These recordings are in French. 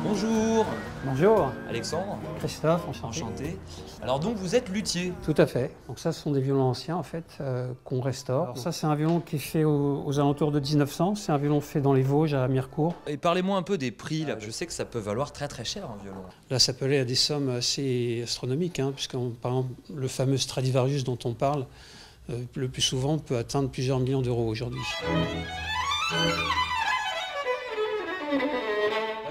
Bonjour. Bonjour. Alexandre. Christophe, enchanté. Enchanté. Alors donc vous êtes luthier. Tout à fait. Donc ça, ce sont des violons anciens en fait qu'on restaure. Alors ça, c'est un violon qui est fait aux alentours de 1900. C'est un violon fait dans les Vosges à Mirecourt. Et parlez-moi un peu des prix là. Je sais que ça peut valoir très très cher un violon. Là, ça peut aller à des sommes assez astronomiques, puisque par exemple, le fameux Stradivarius dont on parle, le plus souvent peut atteindre plusieurs millions d'euros aujourd'hui.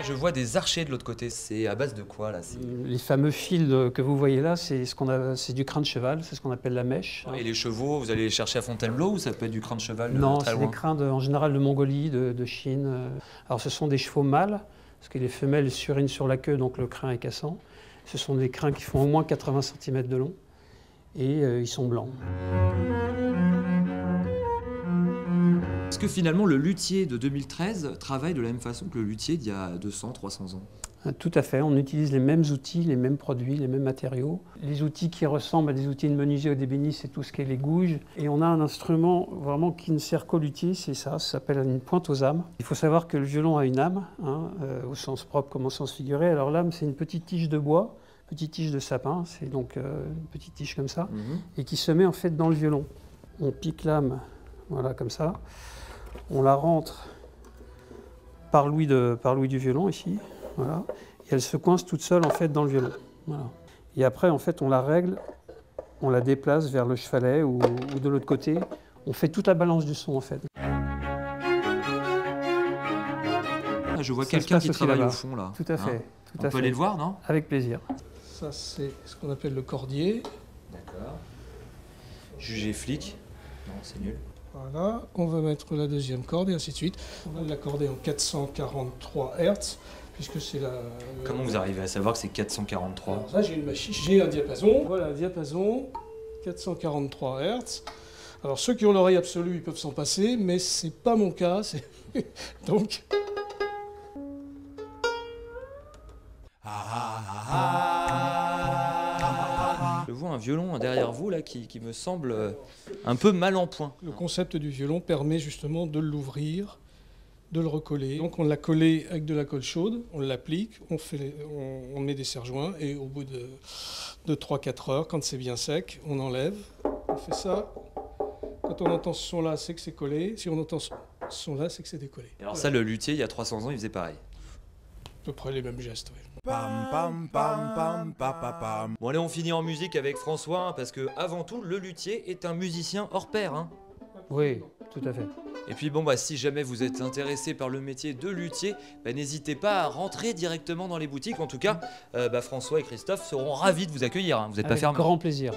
Je vois des archers de l'autre côté. C'est à base de quoi là? Les fameux fils que vous voyez là, c'est du crin de cheval, c'est ce qu'on appelle la mèche. Et les chevaux, vous allez les chercher à Fontainebleau ou ça peut être du crin de cheval Non, très c'est loin? des crins en général de Mongolie, de Chine. Alors ce sont des chevaux mâles, parce que les femelles surinent sur la queue, donc le crin est cassant. Ce sont des crins qui font au moins 80 cm de long et ils sont blancs. Est-ce que finalement le luthier de 2013 travaille de la même façon que le luthier d'il y a 200, 300 ans? Tout à fait, on utilise les mêmes outils, les mêmes produits, les mêmes matériaux. Les outils qui ressemblent à des outils de menuisier ou d'ébéniste, c'est tout ce qui est les gouges. Et on a un instrument vraiment qui ne sert qu'au luthier, c'est ça s'appelle une pointe aux âmes. Il faut savoir que le violon a une âme, au sens propre comme au sens figuré. Alors l'âme, c'est une petite tige de bois, petite tige de sapin, c'est donc une petite tige comme ça, et qui se met en fait dans le violon. On pique l'âme, voilà, comme ça. On la rentre par l'ouïe du violon ici, voilà, et elle se coince toute seule en fait dans le violon. Voilà. Et après en fait on la règle, on la déplace vers le chevalet ou de l'autre côté. On fait toute la balance du son en fait. Ah, je vois quelqu'un qui travaille au fond là. Tout à fait. On peut aller le voir, non? Avec plaisir. Ça c'est ce qu'on appelle le cordier. D'accord. Jugé flic. Non, c'est nul. Voilà, on va mettre la deuxième corde et ainsi de suite. On va l'accorder en 443 Hz, puisque c'est la... Comment vous arrivez à savoir que c'est 443? Alors là, j'ai une machine, j'ai un diapason. Voilà, diapason, 443 Hz. Alors ceux qui ont l'oreille absolue, ils peuvent s'en passer, mais c'est pas mon cas. Donc... Je vois un violon derrière vous là qui me semble un peu mal en point. Le concept du violon permet justement de l'ouvrir, de le recoller. Donc on l'a collé avec de la colle chaude, on l'applique, on met des serre-joints et au bout de 3-4 heures, quand c'est bien sec, on enlève, on fait ça. Quand on entend ce son-là, c'est que c'est collé. Si on entend ce son-là, c'est que c'est décollé. Et alors ça, le luthier, il y a 300 ans, il faisait pareil. À peu près les mêmes gestes, oui. Bon allez, on finit en musique avec François, parce que avant tout, le luthier est un musicien hors pair. Oui, tout à fait. Et puis bon, si jamais vous êtes intéressé par le métier de luthier, n'hésitez pas à rentrer directement dans les boutiques. En tout cas, François et Christophe seront ravis de vous accueillir. Vous n'êtes pas fermés. Avec grand plaisir.